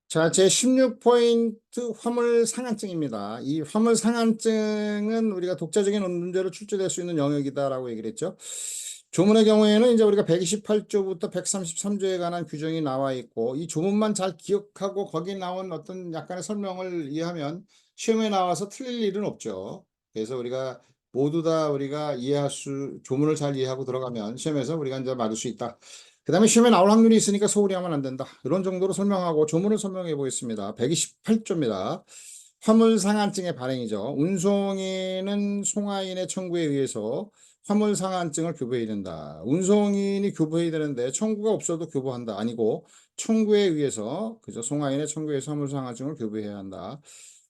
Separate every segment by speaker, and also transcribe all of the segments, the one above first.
Speaker 1: 자, 제 16포인트 화물 상한증입니다. 이 화물 상한증은 우리가 독자적인 문제로 출제될 수 있는 영역이다라고 얘기를 했죠. 조문의 경우에는 이제 우리가 128조부터 133조에 관한 규정이 나와 있고, 이 조문만 잘 기억하고 거기 나온 어떤 약간의 설명을 이해하면 시험에 나와서 틀릴 일은 없죠. 그래서 우리가 모두 다 우리가 조문을 잘 이해하고 들어가면 시험에서 우리가 이제 맞을 수 있다. 그 다음에 시험에 나올 확률이 있으니까 소홀히 하면 안 된다. 이런 정도로 설명하고 조문을 설명해 보겠습니다. 128조입니다. 화물상한증의 발행이죠. 운송인은 송화인의 청구에 의해서 화물상한증을 교부해야 된다. 운송인이 교부해야 되는데 청구가 없어도 교부한다. 아니고 청구에 의해서 그죠? 송화인의 청구에 의해서 화물상한증을 교부해야 한다.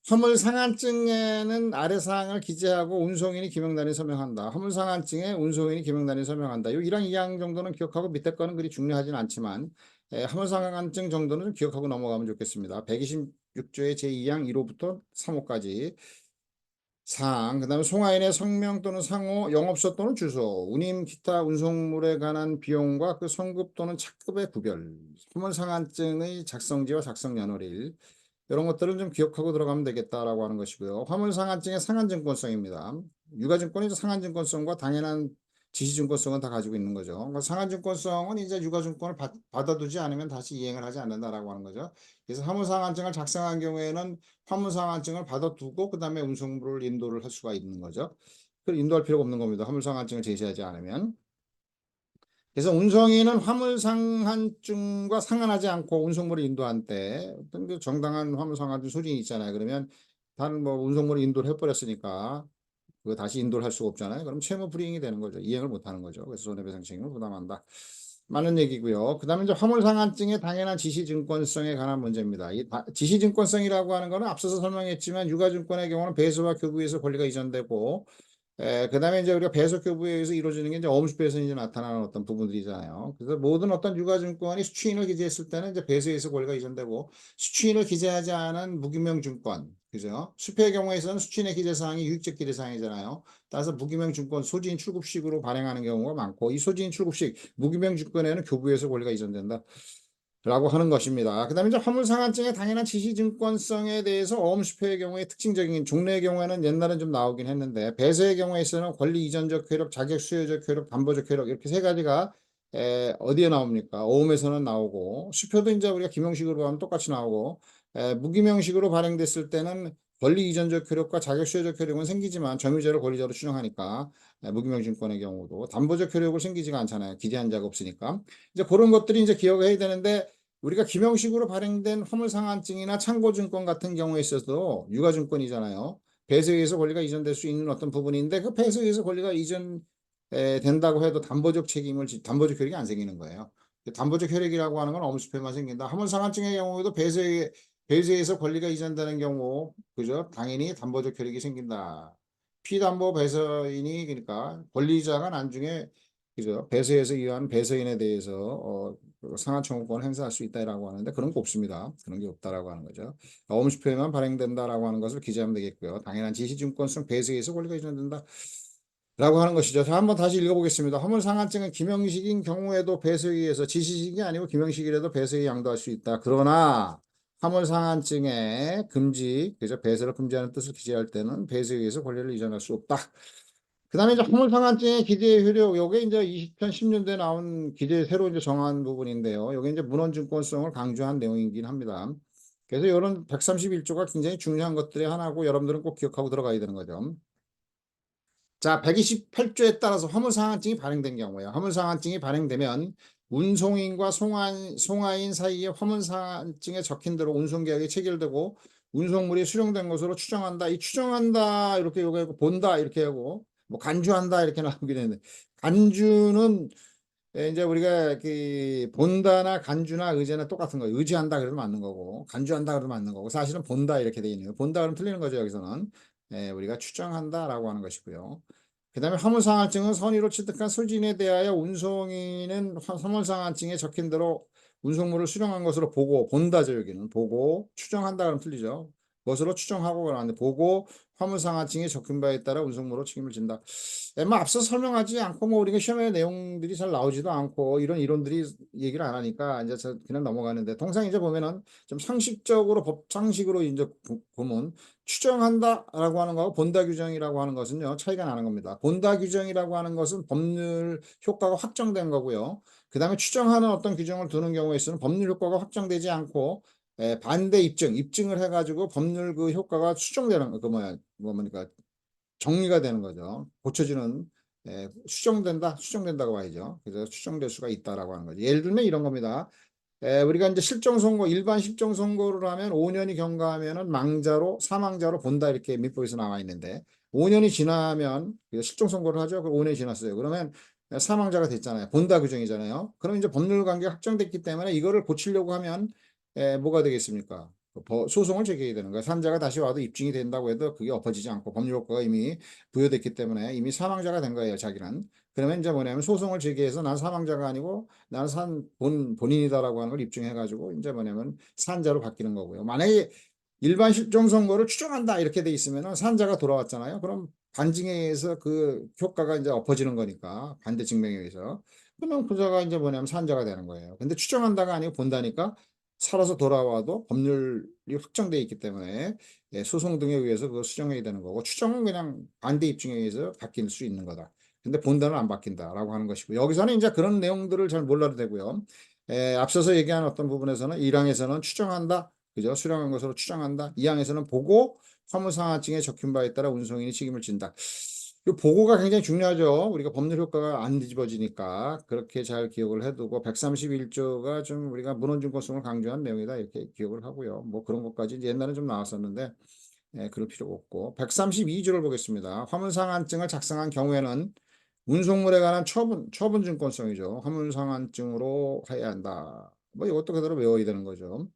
Speaker 1: 화물상한증에는 아래 사항을 기재하고 운송인이 기명단위 서명한다. 화물상한증에 운송인이 기명단위 서명한다. 요 1항, 2항 정도는 기억하고 밑에 거는 그리 중요하진 않지만 화물상한증 정도는 좀 기억하고 넘어가면 좋겠습니다. 126조의 제2항 1호부터 3호까지 사항, 그 다음에 송화인의 성명 또는 상호, 영업소 또는 주소, 운임 기타 운송물에 관한 비용과 그 성급 또는 착급의 구별, 화물상한증의 작성지와 작성 연월일, 이런 것들을 좀 기억하고 들어가면 되겠다라고 하는 것이고요. 화물상한증의 상한증권성입니다. 유가증권이 상한증권성과 당연한 지시증권성은 다 가지고 있는 거죠. 그러니까 상한증권성은 이제 유가증권을 받아두지 않으면 다시 이행을 하지 않는다라고 하는 거죠. 그래서 화물상한증을 작성한 경우에는 화물상한증을 받아두고 그 다음에 운송물을 인도를 할 수가 있는 거죠. 그걸 인도할 필요가 없는 겁니다. 화물상한증을 제시하지 않으면. 그래서 운송인은 화물상한증과 상한하지 않고 운송물을 인도한 때 어떤 그 정당한 화물상한증 소진이 있잖아요. 그러면 다른 뭐 운송물을 인도를 해버렸으니까 그거 다시 인도를 할 수가 없잖아요. 그럼 채무 불이행이 되는 거죠. 이행을 못 하는 거죠. 그래서 손해배상 책임을 부담한다. 많은 얘기고요. 그 다음에 이제 화물상한증의 당연한 지시증권성에 관한 문제입니다. 이 지시증권성이라고 하는 거는 앞서서 설명했지만 유가증권의 경우는 배수와 교부에서 권리가 이전되고 그다음에 이제 우리가 배속 교부에 의해서 이루어지는 게 이제 어음수표에서 이제 나타나는 어떤 부분들이잖아요. 그래서 모든 어떤 유가증권이 수취인을 기재했을 때는 이제 배수에서 권리가 이전되고 수취인을 기재하지 않은 무기명 증권, 그죠? 수표의 경우에서는 수취인의 기재 사항이 유익적 기재 사항이잖아요. 따라서 무기명 증권 소지인 출급식으로 발행하는 경우가 많고 이 소지인 출급식 무기명 증권에는 교부에서 권리가 이전된다. 라고 하는 것입니다. 그 다음에 이제 화물상한증의 당연한 지시증권성에 대해서 어음수표의 경우에 특징적인 종래의 경우에는 옛날엔 좀 나오긴 했는데 배서의 경우에서는 권리 이전적 효력, 자격 수여적 효력, 담보적 효력 이렇게 세 가지가 어디에 나옵니까? 어음에서는 나오고 수표도 이제 우리가 기명식으로 하면 똑같이 나오고 무기명식으로 발행됐을 때는 권리 이전적 효력과 자격 수여적 효력은 생기지만 점유자를 권리자로 추정하니까 무기명증권의 경우도 담보적 효력을 생기지가 않잖아요. 기재한 자가 없으니까. 이제 그런 것들이 이제 기억해야 되는데 우리가 기명식으로 발행된 화물상한증이나 참고증권 같은 경우에 있어서 유가증권이잖아요. 배서에 의해서 권리가 이전될 수 있는 어떤 부분인데 그 배서에 의해서 권리가 이전 된다고 해도 담보적 효력이 안 생기는 거예요. 담보적 효력이라고 하는 건 어무수표만 생긴다. 화물상한증의 경우에도 배서에서 권리가 이전되는 경우, 그죠? 당연히 담보적 효력이 생긴다. 피담보 배서인이 그러니까 권리자가 나중에 그죠? 배서에서 의한 배서인에 대해서 상한 청구권을 행사할 수 있다라고 하는데 그런 거 없습니다. 그런 게 없다라고 하는 거죠. 어음수표에만 발행된다라고 하는 것을 기재하면 되겠고요. 당연한 지시증권성 배서에서 권리가 이전된다. 라고 하는 것이죠. 자, 한번 다시 읽어보겠습니다. 화물상한증은 기명식인 경우에도 배서에 의해서 지시식이 아니고 기명식이라도 배서에 양도할 수 있다. 그러나 화물상한증의 금지, 그죠? 배서를 금지하는 뜻을 기재할 때는 배서에 의해서 권리를 이전할 수 없다. 그 다음에 이제 화물상한증의 기재 효력, 요게 이제 2010년대에 나온 기재 새로 이제 정한 부분인데요. 요게 이제 문헌증권성을 강조한 내용이긴 합니다. 그래서 이런 131조가 굉장히 중요한 것들이 하나고 여러분들은 꼭 기억하고 들어가야 되는 거죠. 자, 128조에 따라서 화물상한증이 발행된 경우에요. 화물상한증이 발행되면 운송인과 송화인 사이에 화물상한증에 적힌 대로 운송계약이 체결되고 운송물이 수령된 것으로 추정한다. 이 추정한다 이렇게 요거 본다 이렇게 하고 뭐 간주한다 이렇게 나오긴 했는데 간주는 이제 우리가 그 본다나 간주나 의제나 똑같은 거예요. 의지한다 그래도 맞는 거고 간주한다 그래도 맞는 거고 사실은 본다 이렇게 돼 있네요. 본다 그러면 틀리는 거죠 여기서는. 우리가 추정한다라고 하는 것이고요. 그 다음에 화물상한증은 선의로 취득한 소진에 대하여 운송인은 화물상한증에 적힌 대로 운송물을 수령한 것으로 보고 본다죠 여기는 보고 추정한다 그러면 틀리죠. 것으로 추정하고 그러는데 보고 화물상하증이 적힌 바에 따라 운송물로 책임을 진다. 뭐 앞서 설명하지 않고 뭐 우리가 시험에 내용들이 잘 나오지도 않고 이런 이론들이 얘기를 안 하니까 이제 그냥 넘어가는데 통상 이제 보면은 좀 상식적으로 법 상식으로 이제 보면 추정한다라고 하는 거하고 본다 규정이라고 하는 것은요 차이가 나는 겁니다. 본다 규정이라고 하는 것은 법률 효과가 확정된 거고요. 그 다음에 추정하는 어떤 규정을 두는 경우에 있어서는 법률 효과가 확정되지 않고 반대 입증을 해가지고 법률 그 효과가 수정되는 그 뭐니까 정리가 되는 거죠. 고쳐지는 수정된다고 봐야죠. 그래서 수정될 수가 있다라고 하는 거죠. 예를 들면 이런 겁니다. 우리가 이제 실정 선고 일반 실정 선고를 하면 5년이 경과하면은 망자로 사망자로 본다 이렇게 민법에서 나와 있는데 5년이 지나면 실정 선고를 하죠. 그 5년이 지났어요. 그러면 사망자가 됐잖아요. 본다 규정이잖아요. 그럼 이제 법률 관계가 확정됐기 때문에 이거를 고치려고 하면 뭐가 되겠습니까? 소송을 제기해야 되는 거예요. 산자가 다시 와도 입증이 된다고 해도 그게 엎어지지 않고 법률 효과가 이미 부여됐기 때문에 이미 사망자가 된 거예요, 자기는. 그러면 이제 뭐냐면 소송을 제기해서 난 사망자가 아니고 나는 본인이다라고 하는 걸 입증해가지고 이제 뭐냐면 산자로 바뀌는 거고요. 만약에 일반 실종 선고를 추정한다 이렇게 돼 있으면은 산자가 돌아왔잖아요. 그럼 반증에 의해서 그 효과가 이제 엎어지는 거니까 반대 증명에 의해서 그러면 그자가 이제 뭐냐면 산자가 되는 거예요. 근데 추정한다가 아니고 본다니까 살아서 돌아와도 법률이 확정돼 있기 때문에 소송 등에 의해서 그거 수정해야 되는 거고 추정은 그냥 반대 입증에 의해서 바뀔 수 있는 거다. 근데 본다는 안 바뀐다라고 하는 것이고 여기서는 이제 그런 내용들을 잘 몰라도 되고요. 앞서서 얘기한 어떤 부분에서는 1항에서는 추정한다. 그죠? 수령한 것으로 추정한다. 2항에서는 보고 화물상하증에 적힌 바에 따라 운송인이 책임을 진다. 이 보고가 굉장히 중요하죠. 우리가 법률 효과가 안 뒤집어지니까 그렇게 잘 기억을 해두고 131조가 좀 우리가 문헌증권성을 강조한 내용이다 이렇게 기억을 하고요. 뭐 그런 것까지 옛날에 좀 나왔었는데 그럴 필요가 없고 132조를 보겠습니다. 화물상한증을 작성한 경우에는 운송물에 관한 처분증권성이죠. 화물상한증으로 해야 한다. 뭐 이것도 그대로 외워야 되는 거죠.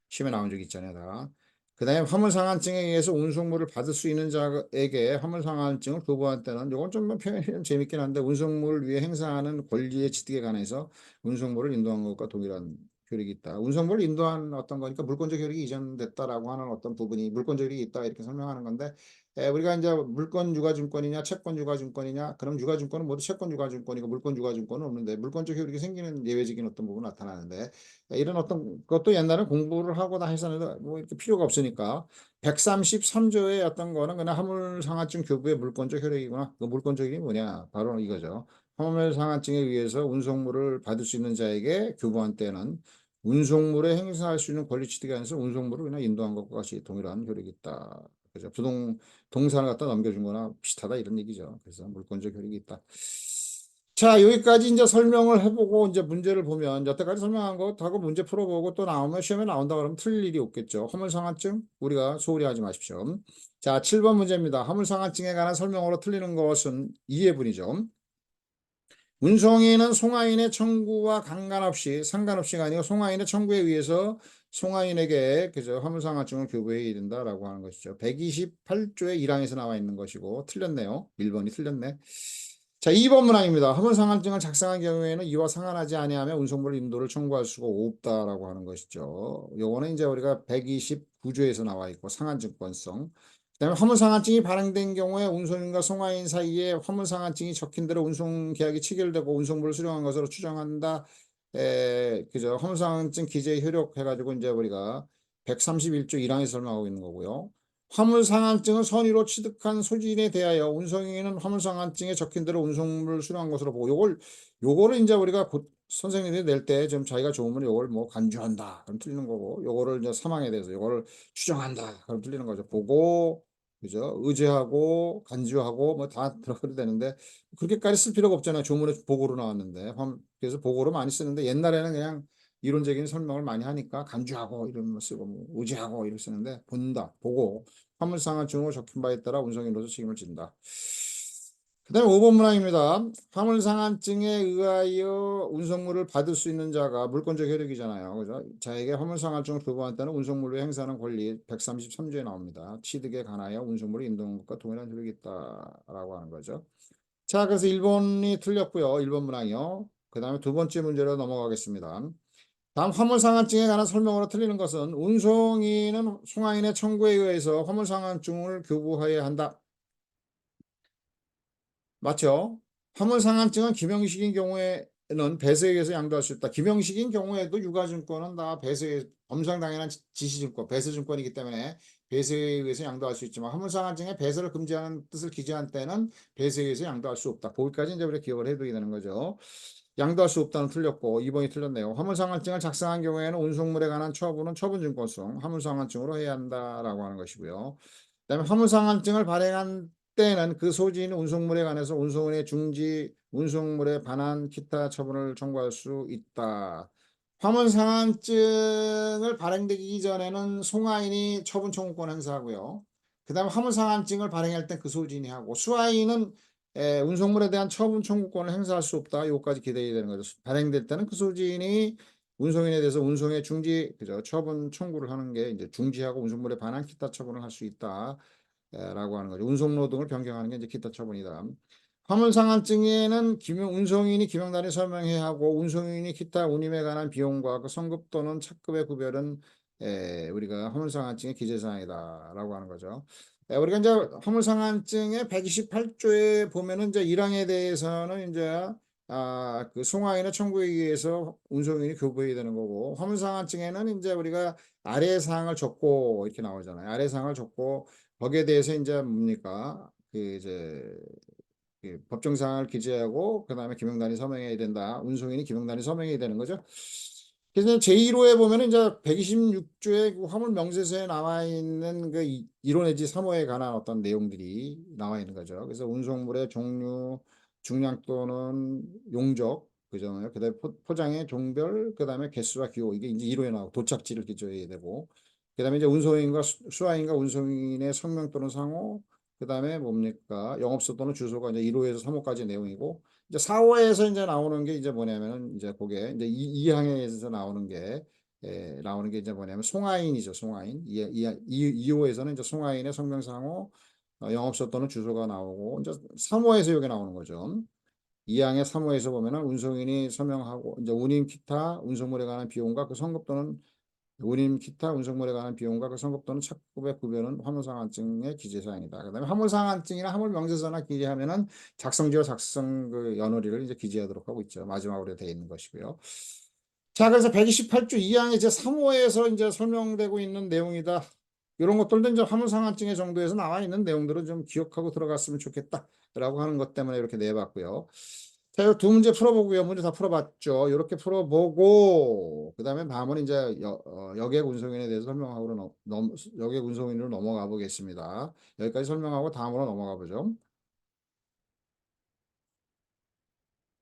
Speaker 1: 시험에 나온 적이 있잖아요, 다. 그 다음에 화물상한증에 의해서 운송물을 받을 수 있는 자에게 화물상한증을 교부할 때는 이건 좀 표현이 좀 재밌긴 한데 운송물을 위해 행사하는 권리의 취득에 관해서 운송물을 인도한 것과 동일한 효력이 있다. 운송물을 인도한 어떤 거니까 물권적 효력이 이전됐다라고 하는 어떤 부분이 물권적 효력이 있다 이렇게 설명하는 건데 우리가 이제 물권 유가증권이냐 채권 유가증권이냐 그럼 유가증권은 모두 채권 유가증권이고 물권 유가증권은 없는데 물권적 효력이 생기는 예외적인 어떤 부분 나타나는데 이런 어떤 것도 옛날에 공부를 하고 다 했었는데 뭐 이렇게 필요가 없으니까 133조의 어떤 거는 그냥 화물상하증 교부의 물권적 효력이구나. 그 물권적이 뭐냐? 바로 이거죠. 화물상하증에 의해서 운송물을 받을 수 있는 자에게 교부한 때는 운송물에 행사할 수 있는 권리 취득에 관해서 운송물을 그냥 인도한 것과 같이 동일한 효력이 있다. 그죠? 동산을 갖다 넘겨준 거나 비슷하다 이런 얘기죠. 그래서 물권적 효력이 있다. 자, 여기까지 이제 설명을 해보고 이제 문제를 보면 여태까지 설명한 것하고 문제 풀어보고 또 나오면 시험에 나온다 그러면 틀릴 일이 없겠죠. 화물상한증 우리가 소홀히 하지 마십시오. 자, 7번 문제입니다. 화물상한증에 관한 설명으로 틀리는 것은 이해분이죠. 운송인은 송화인의 청구와 상관없이가 아니고 송화인의 청구에 의해서 송화인에게 그저 화물상한증을 교부해야 된다라고 하는 것이죠. 128조의 1항에서 나와 있는 것이고 틀렸네요. 1번이 틀렸네. 자, 2번 문항입니다. 화물상한증을 작성한 경우에는 이와 상관하지 아니하며 운송물 인도를 청구할 수가 없다라고 하는 것이죠. 요거는 이제 우리가 129조에서 나와 있고 상한증권성. 그다음에 화물상한증이 발행된 경우에 운송인과 송화인 사이에 화물상한증이 적힌 대로 운송계약이 체결되고 운송물을 수령한 것으로 추정한다. 그죠? 화물상한증 기재 효력 해가지고 이제 우리가 131조 1항에서 설명하고 있는 거고요. 화물상한증은 선의로 취득한 소진에 대하여 운송인은 화물상한증에 적힌 대로 운송물을 수령한 것으로 보고 요거를 이제 우리가 선생님들이 낼 때 좀 자기가 좋으면 요걸 뭐 간주한다 그럼 틀리는 거고 요거를 이제 사망에 대해서 요거를 추정한다 그럼 틀리는 거죠. 보고 그죠? 의제하고 간주하고 뭐 다 들어가도 되는데 그렇게까지 쓸 필요가 없잖아요. 조문에 보고로 나왔는데 그래서 보고로 많이 쓰는데 옛날에는 그냥 이론적인 설명을 많이 하니까 간주하고 이런 거 쓰고 뭐 의지하고 이렇게 쓰는데 본다, 보고 화물상한증으로 적힌 바에 따라 운송인으로서 책임을 진다. 그 다음에 5번 문항입니다. 화물상한증에 의하여 운송물을 받을 수 있는 자가 물권적 효력이잖아요. 그죠? 자에게 화물상한증을 교부한다는 운송물로 행사하는 권리 133조에 나옵니다. 취득에 관하여 운송물을 인도하는 것과 동일한 효력이 있다라고 하는 거죠. 자, 그래서 1번이 틀렸고요. 1번 문항이요. 그 다음에 두 번째 문제로 넘어가겠습니다. 다음 화물상환증에 관한 설명으로 틀리는 것은 운송인은 송화인의 청구에 의해서 화물상환증을 교부해야 한다. 맞죠? 화물상환증은 기명식인 경우에는 배서에 의해서 양도할 수 있다. 기명식인 경우에도 유가증권은 다 배서에 범상당연한 지시증권, 배서증권이기 때문에 배서에 의해서 양도할 수 있지만 화물상환증에 배서를 금지하는 뜻을 기재한 때는 배서에 의해서 양도할 수 없다. 거기까지 이제 우리가 기억을 해두게 되는 거죠. 양도할 수 없다는 틀렸고 2번이 틀렸네요. 화물상환증을 작성한 경우에는 운송물에 관한 처분은 처분증권성 화물상환증으로 해야 한다라고 하는 것이고요. 그다음에 화물상환증을 발행한 때는 그 소지인 운송물에 관해서 운송인의 중지, 운송물에 반한 기타 처분을 청구할 수 있다. 화물상환증을 발행되기 전에는 송화인이 처분 청구권 행사하고요. 그 다음에 화물상환증을 발행할 때 그 소지인이 하고 수화인은 운송물에 대한 처분 청구권을 행사할 수 없다. 요거까지 기대해야 되는 거죠. 발행될 때는 그 소지인이 운송인에 대해서 운송의 중지, 그죠? 처분 청구를 하는 게 이제 중지하고 운송물에 반한 기타 처분을 할 수 있다. 라고 하는 거죠. 운송로 등을 변경하는 게 이제 기타 처분이다. 화물상환증에는 운송인이 기명단에 서명해야 하고 운송인이 기타 운임에 관한 비용과 그 성급 또는 착급의 구별은 우리가 화물상환증의 기재사항이다라고 하는 거죠. 우리가 이제 화물상환증의 128조에 보면은 이제 1항에 대해서는 이제 그 송화인의 청구에 의해서 운송인이 교부해야 되는 거고 화물상환증에는 이제 우리가 아래 사항을 적고 이렇게 나오잖아요. 아래 사항을 적고 거기에 대해서 이제 뭡니까? 그 이제 그 법정사항을 기재하고 그다음에 김영란이 서명해야 된다. 운송인이 김영란이 서명해야 되는 거죠. 그래서 제1호에 보면은 이제 126조의 그 화물 명세서에 나와 있는 그 1호 내지 3호에 관한 어떤 내용들이 나와 있는 거죠. 그래서 운송물의 종류, 중량 또는 용적, 그잖아요. 그다음에 포장의 종별, 그다음에 개수와 기호 이게 이제 1호에 나오고 도착지를 기재해야 되고, 그다음에 이제 운송인과 수화인과 운송인의 성명 또는 상호, 그다음에 뭡니까? 영업소 또는 주소가 이제 1호에서 3호까지 내용이고 이제 4호에서 이제 나오는 게 이제 뭐냐면은 이제 그게 이제 이항에서 나오는 게 이제 뭐냐면 송화인이죠. 송화인. 2호에서는 이제 송화인의 성명상호 영업소 또는 주소가 나오고 이제 3호에서 이게 나오는 거죠. 2항의 3호에서 보면은 운송인이 서명하고 이제 운임 기타 운송물에 관한 비용과 그 성급 또는 운임 기타 운송물에 관한 비용과 그 성급 또는 착급의 구별은 화물상환증의 기재사항이다. 그다음에 화물상환증이나 화물명세서나 기재하면은 작성지와 작성 그 연월일을 이제 기재하도록 하고 있죠. 마지막으로 되어 있는 것이고요. 자, 그래서 128조 2항의 제 3호에서 이제 설명되고 있는 내용이다. 이런 것들도 이제 화물상환증의 정도에서 나와 있는 내용들을 좀 기억하고 들어갔으면 좋겠다라고 하는 것 때문에 이렇게 내봤고요. 자, 두 문제 풀어보고요. 문제 다 풀어봤죠. 이렇게 풀어보고 그다음에 다음은 이제 여객 운송인에 대해서 설명하고 여객 운송인으로 넘어가 보겠습니다. 여기까지 설명하고 다음으로 넘어가 보죠.